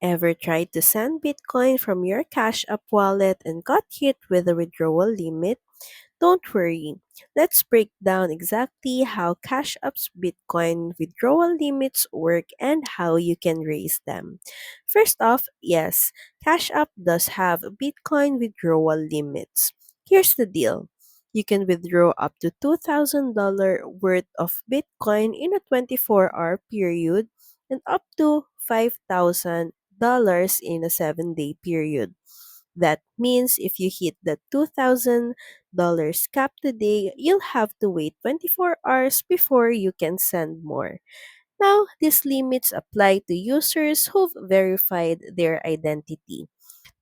Ever tried to send Bitcoin from your Cash App wallet and got hit with a withdrawal limit? Don't worry. Let's break down exactly how Cash App's Bitcoin withdrawal limits work and how you can raise them. First off, yes, Cash App does have Bitcoin withdrawal limits. Here's the deal. You can withdraw up to $2,000 worth of Bitcoin in a 24-hour period and up to $5,000 in a 7-day period. That means if you hit the $2,000 cap today, you'll have to wait 24 hours before you can send more. Now, these limits apply to users who've verified their identity.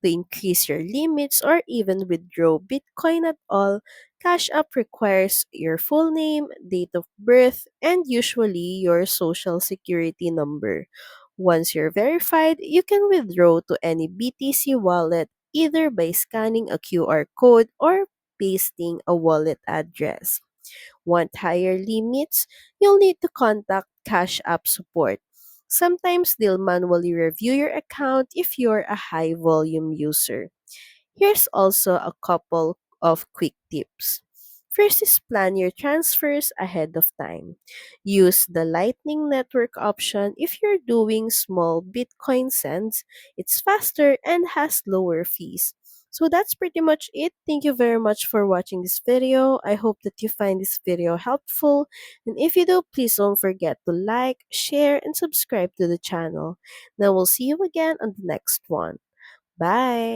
To increase your limits or even withdraw Bitcoin at all, Cash App requires your full name, date of birth, and usually your social security number. Once you're verified, you can withdraw to any BTC wallet either by scanning a QR code or pasting a wallet address. Want higher limits? You'll need to contact Cash App support. Sometimes they'll manually review your account if you're a high volume user. Here's also a couple of quick tips. First is plan your transfers ahead of time. Use the Lightning Network option if you're doing small Bitcoin sends. It's faster and has lower fees. So that's pretty much it. Thank you very much for watching this video. I hope that you find this video helpful. And if you do, please don't forget to like, share, and subscribe to the channel. Now we'll see you again on the next one. Bye!